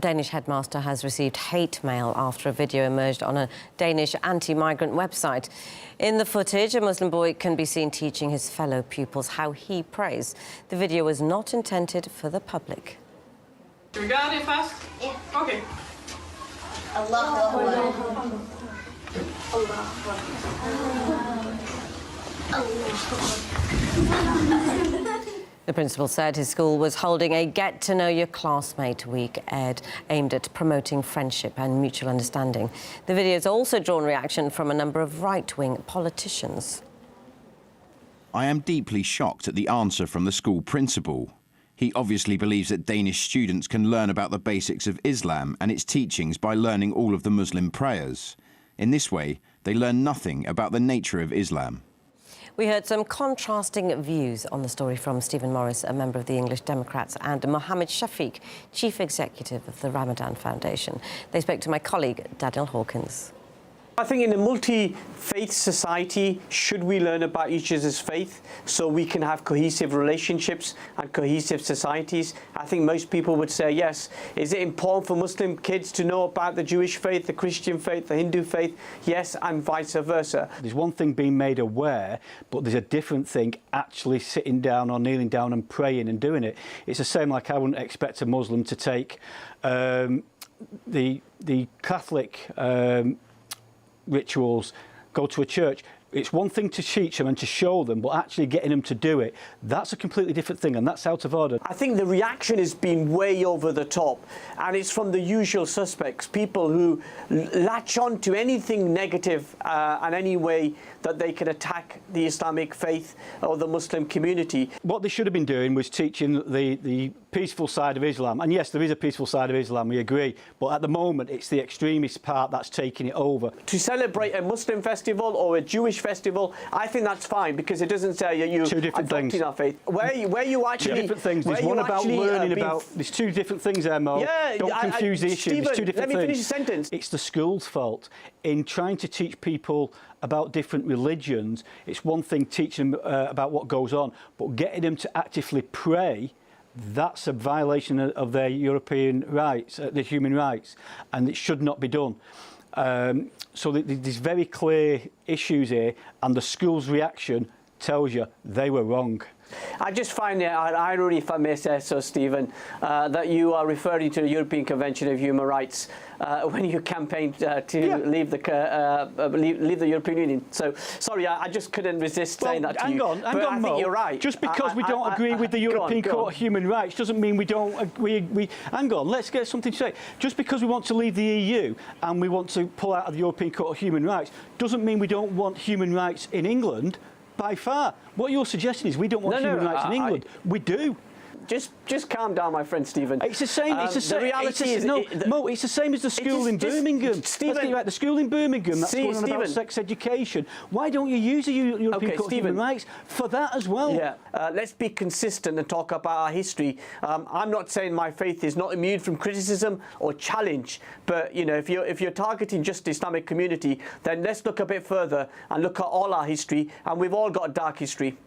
Danish headmaster has received hate mail after a video emerged on a Danish anti-migrant website. In the footage, a Muslim boy can be seen teaching his fellow pupils how he prays. The video was not intended for the public. Skal vi gøre det først? Ja. Okay. Allahu Akbar. The principal said his school was holding a Get to Know Your Classmate Week aimed at promoting friendship and mutual understanding. The video has also drawn reaction from a number of right-wing politicians. I am deeply shocked at the answer from the school principal. He obviously believes that Danish students can learn about the basics of Islam and its teachings by learning all of the Muslim prayers. In this way, they learn nothing about the nature of Islam. We heard some contrasting views on the story from Stephen Morris, a member of the English Democrats, and Mohammed Shafiq, Chief Executive of the Ramadan Foundation. They spoke to my colleague, Daniel Hawkins. I think in a multi-faith society, should we learn about each other's faith so we can have cohesive relationships and cohesive societies? I think most people would say yes. Is it important for Muslim kids to know about the Jewish faith, the Christian faith, the Hindu faith? Yes, and vice versa. There's one thing being made aware, but there's a different thing actually sitting down or kneeling down and praying and doing it. It's the same like I wouldn't expect a Muslim to take the Catholic rituals, go to a church. It's one thing to teach them and to show them, but actually getting them to do it, that's a completely different thing, and that's out of order. I think the reaction has been way over the top, and it's from the usual suspects, people who latch on to anything negative and any way that they can attack the Islamic faith or the Muslim community. What they should have been doing was teaching the peaceful side of Islam, and yes, there is a peaceful side of Islam, we agree, but at the moment it's the extremist part that's taking it over. To celebrate a Muslim festival or a Jewish festival, I think that's fine, because it doesn't say you two different things. Our faith. Where you actually two different things. There's one about learning about. There's two different things there, Mo. Yeah, don't confuse the issue. Stephen, there's two different let me things. finish the sentence. It's the school's fault in trying to teach people about different religions. It's one thing teaching them about what goes on, but getting them to actively pray, that's a violation of their European rights, their human rights, and it should not be done. So there's very clear issues here, and the school's reaction tells you they were wrong. I just find it irony, if I may say so, Stephen, that you are referring to the European Convention of Human Rights when you campaigned to leave the European Union. So, sorry, I just couldn't resist saying that to you. Hang on, I think you're right. Just because we don't agree with the European Court of Human Rights doesn't mean we don't agree. Hang on, let's get something to say. Just because we want to leave the EU and we want to pull out of the European Court of Human Rights doesn't mean we don't want human rights in England. By far. What you're suggesting is we don't want human rights in England. We do. Just calm down, my friend Stephen. It's the same. It's the same. The reality is, Mo, it's the same as the school in Birmingham. Stephen, right, the school in Birmingham that's going on about sex education. Why don't you use the European Court of Human Rights for that as well? Yeah. Let's be consistent and talk about our history. I'm not saying my faith is not immune from criticism or challenge, but you know, if you're targeting just the Islamic community, then let's look a bit further and look at all our history, and we've all got a dark history.